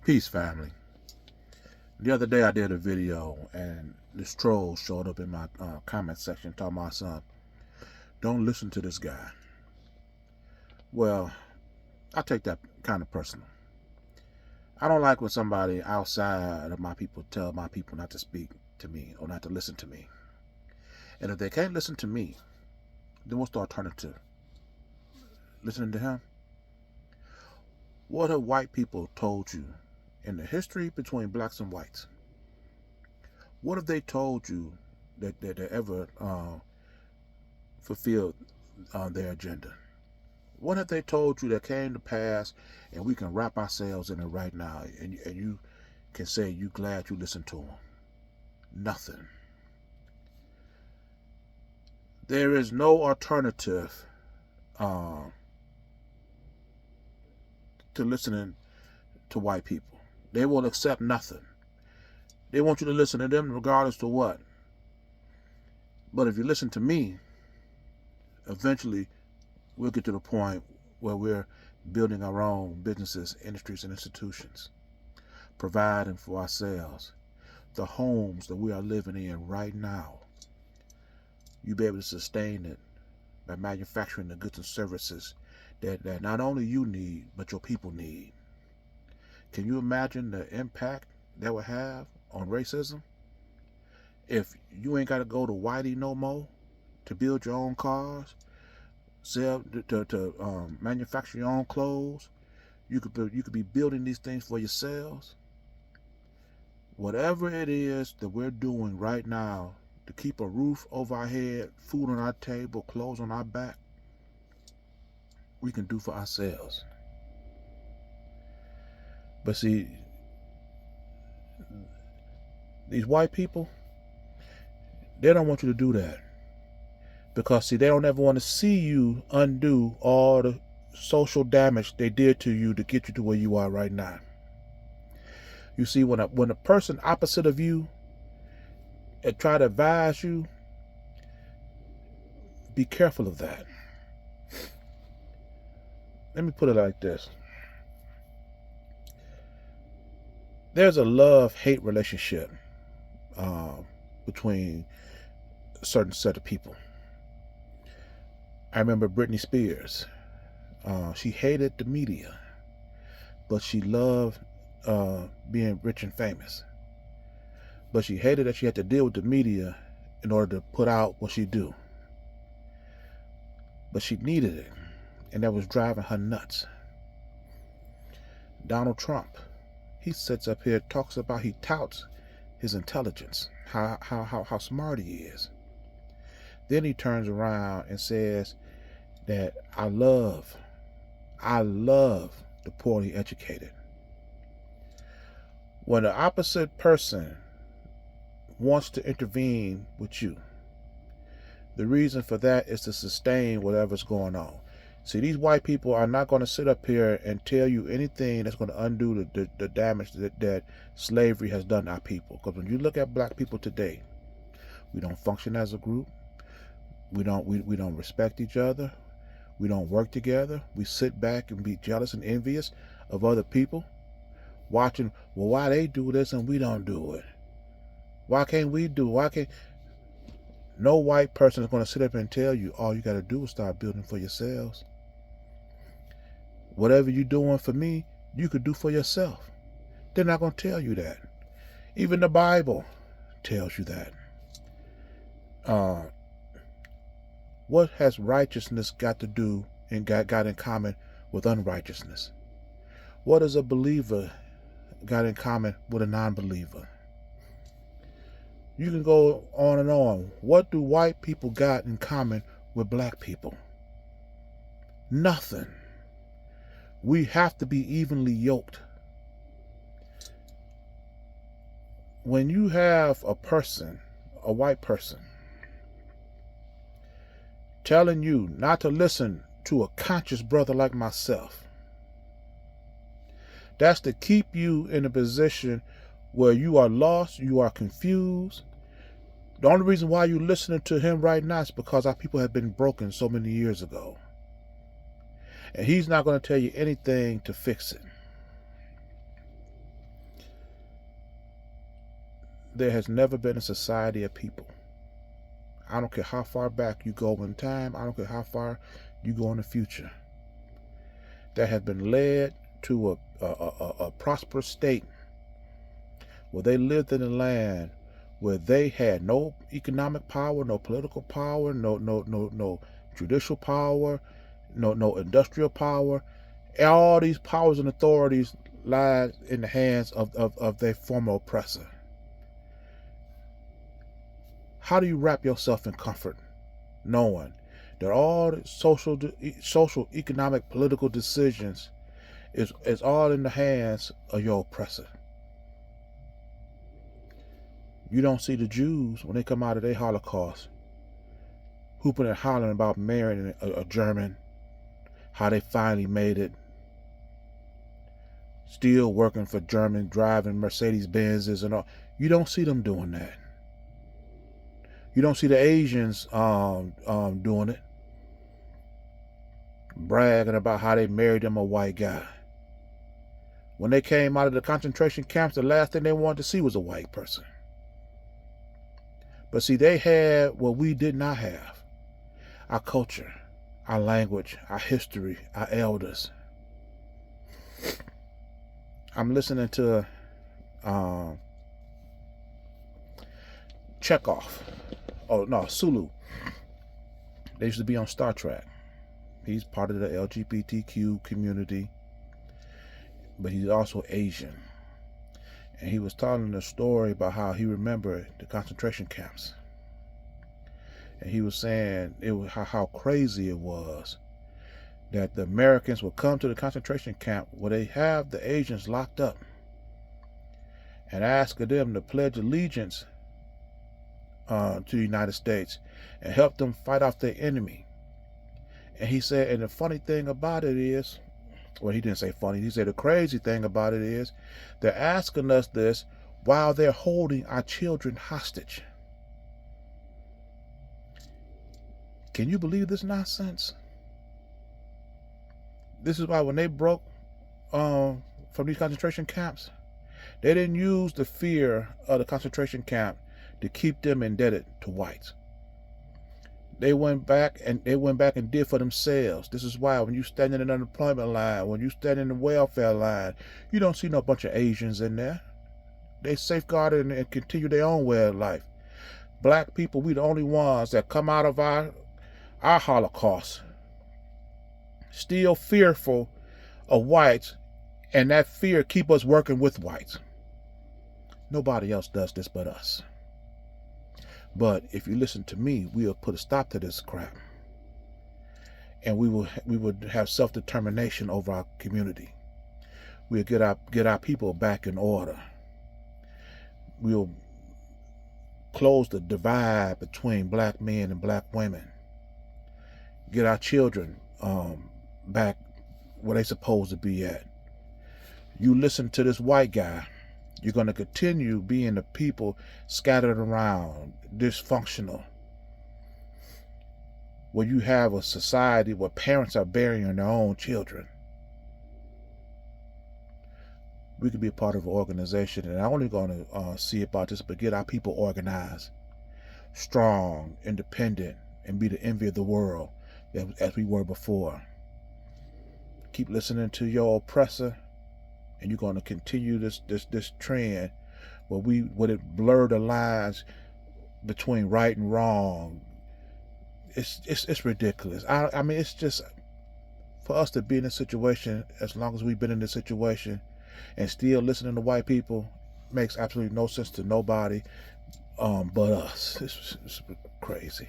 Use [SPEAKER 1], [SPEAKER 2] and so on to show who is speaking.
[SPEAKER 1] Peace, family. The other day I did a video and this troll showed up in my comment section talking about son, don't listen to this guy. Well, I take that kind of personal. I don't like when somebody outside of my people tell my people not to speak to me or not to listen to me. And if they can't listen to me, then what's the alternative? Listening to him? What have white people told you in the history between blacks and whites? What have they told you that they ever fulfilled their agenda? What have they told you that came to pass and we can wrap ourselves in it right now and you can say you glad you listened to them? Nothing. There is no alternative to listening to white people. They will accept nothing. They want you to listen to them regardless to what. But if you listen to me, eventually we'll get to the point where we're building our own businesses, industries, and institutions, providing for ourselves the homes that we are living in right now. You'll be able to sustain it by manufacturing the goods and services that not only you need, but your people need. Can you imagine the impact that would have on racism? If you ain't got to go to Whitey no more to build your own cars, sell to manufacture your own clothes, you could be building these things for yourselves. Whatever it is that we're doing right now to keep a roof over our head, food on our table, clothes on our back, we can do for ourselves. But see, these white people, they don't want you to do that. Because see, they don't ever want to see you undo all the social damage they did to you to get you to where you are right now. You see, when a person opposite of you try to advise you, be careful of that. Let me put it like this. There's a love-hate relationship between a certain set of people. I remember Britney Spears. She hated the media, but she loved being rich and famous. But she hated that she had to deal with the media in order to put out what she do. But she needed it, and that was driving her nuts. Donald Trump, he sits up here, he touts his intelligence, how smart he is. Then he turns around and says that I love the poorly educated. When the opposite person wants to intervene with you, the reason for that is to sustain whatever's going on. See, these white people are not going to sit up here and tell you anything that's going to undo the damage that slavery has done to our people. Because when you look at black people today, we don't function as a group. We don't respect each other. We don't work together. We sit back and be jealous and envious of other people, watching, well, why they do this and we don't do it? Why can't we do it? Why can't... No white person is going to sit up and tell you all you got to do is start building for yourselves. Whatever you're doing for me, you could do for yourself. They're not going to tell you that. Even the Bible tells you that. What has righteousness got to do and got in common with unrighteousness? What does a believer got in common with a non-believer? You can go on and on. What do white people got in common with black people? Nothing. We have to be evenly yoked. When you have a person, a white person, telling you not to listen to a conscious brother like myself, that's to keep you in a position where you are lost, you are confused. The only reason why you're listening to him right now is because our people have been broken so many years ago. And he's not going to tell you anything to fix it. there has never been a society of people. I don't care how far back you go in time. I don't care how far you go in the future, that have been led to a prosperous state where they lived in a land where they had no economic power, no political power, no judicial power, no industrial power. All these powers and authorities lied in the hands of their former oppressor. How do you wrap yourself in comfort knowing that all the social, economic, political decisions is all in the hands of your oppressor? You don't see the Jews when they come out of their Holocaust hooping and hollering about marrying a German, how they finally made it, still working for German, driving Mercedes-Benzes and all. You don't see them doing that. You don't see the Asians doing it, bragging about how they married them a white guy. When they came out of the concentration camps, the last thing they wanted to see was a white person. But see, they had what we did not have: our culture, our language, our history, our elders. I'm listening to Chekhov. Oh no, Sulu. They used to be on Star Trek. He's part of the LGBTQ community, but he's also Asian. And he was telling a story about how he remembered the concentration camps. And he was saying how crazy it was that the Americans would come to the concentration camp where they have the Asians locked up and ask of them to pledge allegiance to the United States and help them fight off their enemy. And he said, and the funny thing about it is, well, he didn't say funny, he said the crazy thing about it is they're asking us this while they're holding our children hostage. Can you believe this nonsense? This is why when they broke from these concentration camps, they didn't use the fear of the concentration camp to keep them indebted to whites. They went back and did for themselves. This is why when you stand in an unemployment line, when you stand in the welfare line, you don't see no bunch of Asians in there. They safeguarded and continue their own way of life. Black people, we the only ones that come out of our Holocaust still fearful of whites, and that fear keep us working with whites. Nobody else does this but us. But if you listen to me, we'll put a stop to this crap, and we would have self-determination over our community. We'll get our people back in order. We'll close the divide between black men and black women. Get our children back where they're supposed to be at. You listen to this white guy, you're going to continue being the people scattered around, dysfunctional, where you have a society where parents are burying their own children. We could be a part of an organization, and I'm only going to see about this, but get our people organized, strong, independent, and be the envy of the world as we were before. Keep listening to your oppressor, and you're going to continue this trend where it blur the lines between right and wrong. It's ridiculous. I mean, it's just for us to be in a situation as long as we've been in this situation and still listening to white people makes absolutely no sense to nobody but us. It's crazy.